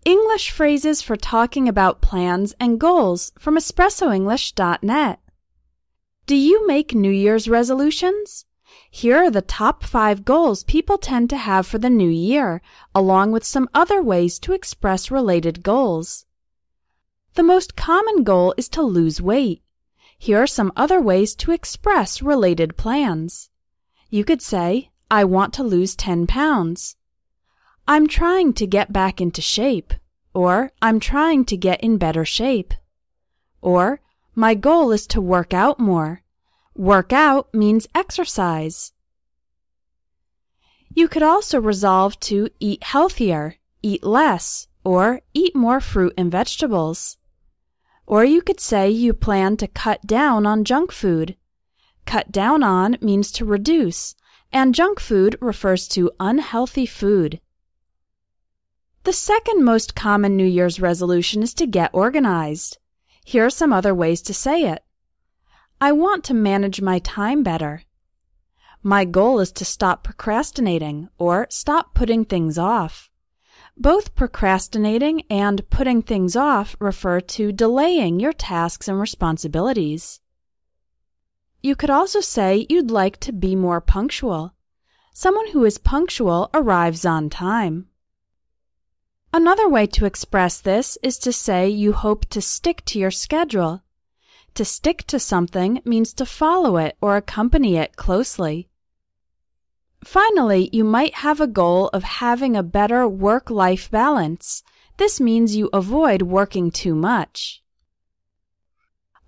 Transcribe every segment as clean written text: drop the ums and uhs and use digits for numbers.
English phrases for talking about plans and goals from espressoenglish.net. Do you make New Year's resolutions? Here are the top 5 goals people tend to have for the new year, along with some other ways to express related goals. The most common goal is to lose weight. Here are some other ways to express related plans. You could say, I want to lose 10 pounds. I'm trying to get back into shape. Or, I'm trying to get in better shape. Or, my goal is to work out more. Work out means exercise. You could also resolve to eat healthier, eat less, or eat more fruit and vegetables. Or you could say you plan to cut down on junk food. Cut down on means to reduce, and junk food refers to unhealthy food. The second most common New Year's resolution is to get organized. Here are some other ways to say it. I want to manage my time better. My goal is to stop procrastinating or stop putting things off. Both procrastinating and putting things off refer to delaying your tasks and responsibilities. You could also say you'd like to be more punctual. Someone who is punctual arrives on time. Another way to express this is to say you hope to stick to your schedule. To stick to something means to follow it or accompany it closely. Finally, you might have a goal of having a better work-life balance. This means you avoid working too much.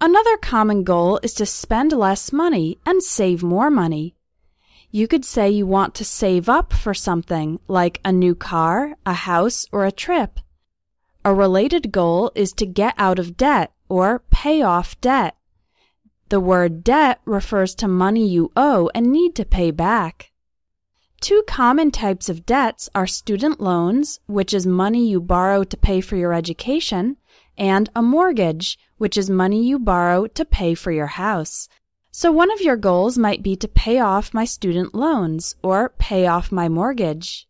Another common goal is to spend less money and save more money. You could say you want to save up for something like a new car, a house, or a trip. A related goal is to get out of debt or pay off debt. The word debt refers to money you owe and need to pay back. 2 common types of debts are student loans, which is money you borrow to pay for your education, and a mortgage, which is money you borrow to pay for your house. So one of your goals might be to pay off my student loans or pay off my mortgage.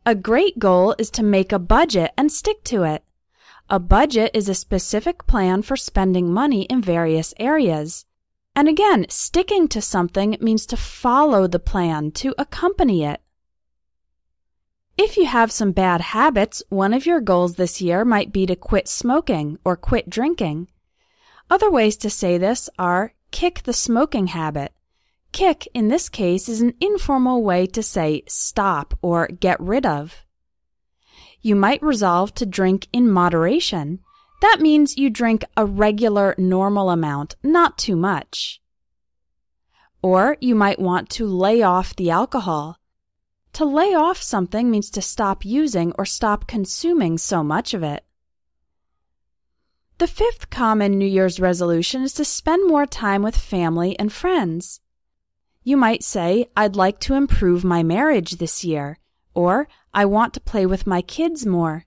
A great goal is to make a budget and stick to it. A budget is a specific plan for spending money in various areas. And again, sticking to something means to follow the plan, to accompany it. If you have some bad habits, one of your goals this year might be to quit smoking or quit drinking. Other ways to say this are kick the smoking habit. Kick, in this case, is an informal way to say stop or get rid of. You might resolve to drink in moderation. That means you drink a regular, normal amount, not too much. Or you might want to lay off the alcohol. To lay off something means to stop using or stop consuming so much of it. The 5th common New Year's resolution is to spend more time with family and friends. You might say, I'd like to improve my marriage this year, or I want to play with my kids more.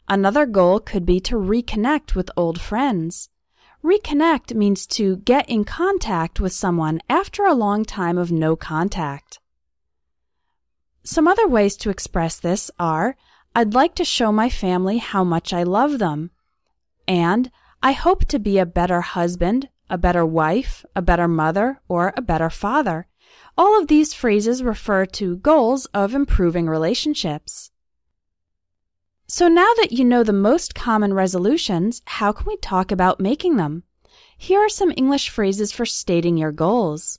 Another goal could be to reconnect with old friends. Reconnect means to get in contact with someone after a long time of no contact. Some other ways to express this are, I'd like to show my family how much I love them. And I hope to be a better husband, a better wife, a better mother, or a better father. All of these phrases refer to goals of improving relationships. So now that you know the most common resolutions, how can we talk about making them? Here are some English phrases for stating your goals.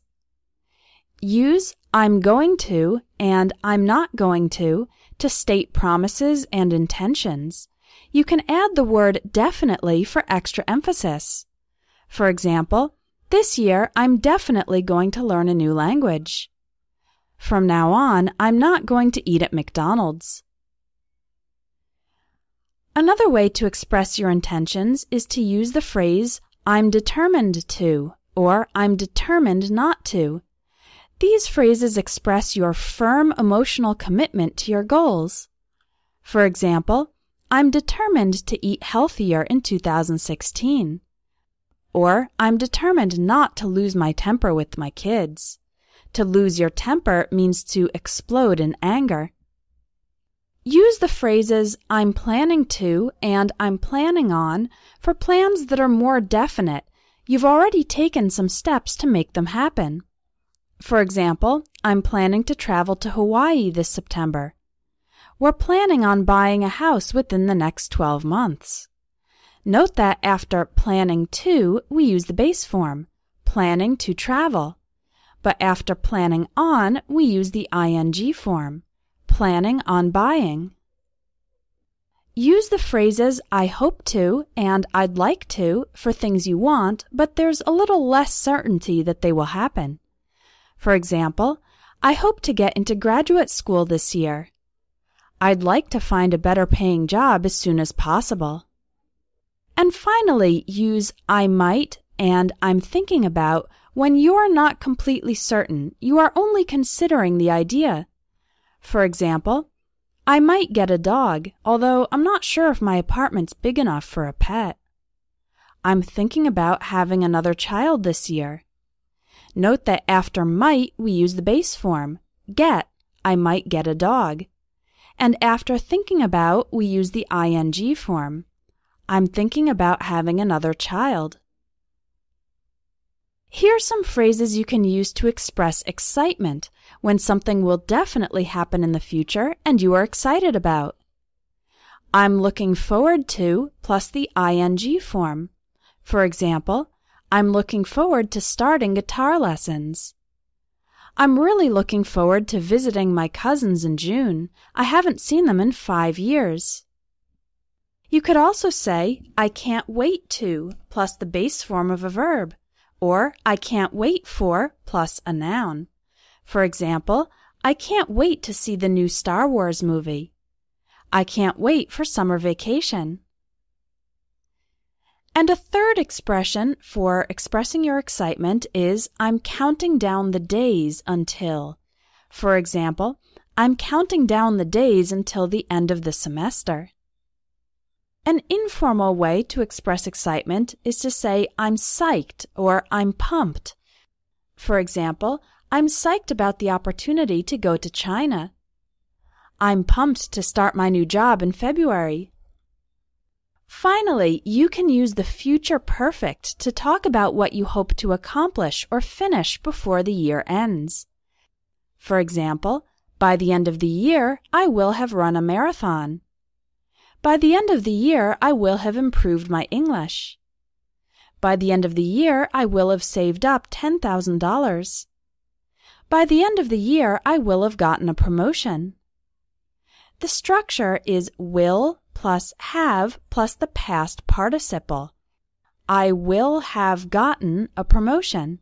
Use I'm going to and I'm not going to state promises and intentions. You can add the word definitely for extra emphasis. For example, this year I'm definitely going to learn a new language. From now on, I'm not going to eat at McDonald's. Another way to express your intentions is to use the phrase I'm determined to or I'm determined not to. These phrases express your firm emotional commitment to your goals. For example, I'm determined to eat healthier in 2016. Or, I'm determined not to lose my temper with my kids. To lose your temper means to explode in anger. Use the phrases I'm planning to and I'm planning on for plans that are more definite. You've already taken some steps to make them happen. For example, I'm planning to travel to Hawaii this September. We're planning on buying a house within the next 12 months. Note that after planning to, we use the base form, planning to travel. But after planning on, we use the ing form, planning on buying. Use the phrases I hope to and I'd like to for things you want, but there's a little less certainty that they will happen. For example, I hope to get into graduate school this year. I'd like to find a better paying job as soon as possible. And finally, use I might and I'm thinking about when you're not completely certain, you are only considering the idea. For example, I might get a dog, although I'm not sure if my apartment's big enough for a pet. I'm thinking about having another child this year. Note that after might, we use the base form, get, I might get a dog. And after thinking about, we use the ing form. I'm thinking about having another child. Here are some phrases you can use to express excitement when something will definitely happen in the future and you are excited about. I'm looking forward to plus the ing form. For example, I'm looking forward to starting guitar lessons. I'm really looking forward to visiting my cousins in June. I haven't seen them in 5 years. You could also say, I can't wait to, plus the base form of a verb, or I can't wait for, plus a noun. For example, I can't wait to see the new Star Wars movie. I can't wait for summer vacation. And a third expression for expressing your excitement is I'm counting down the days until. For example, I'm counting down the days until the end of the semester. An informal way to express excitement is to say I'm psyched or I'm pumped. For example, I'm psyched about the opportunity to go to China. I'm pumped to start my new job in February. Finally, you can use the future perfect to talk about what you hope to accomplish or finish before the year ends. For example, by the end of the year, I will have run a marathon. By the end of the year, I will have improved my English. By the end of the year, I will have saved up $10,000. By the end of the year, I will have gotten a promotion. The structure is will plus have plus the past participle. I will have gotten a promotion.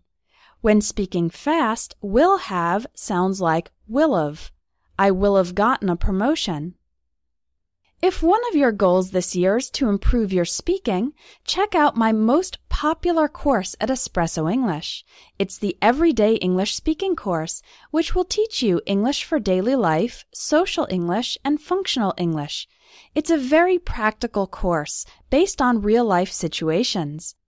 When speaking fast, will have sounds like will have. I will have gotten a promotion. If one of your goals this year is to improve your speaking, check out my most popular course at Espresso English. It's the Everyday English Speaking course, which will teach you English for daily life, social English, and functional English. It's a very practical course based on real-life situations.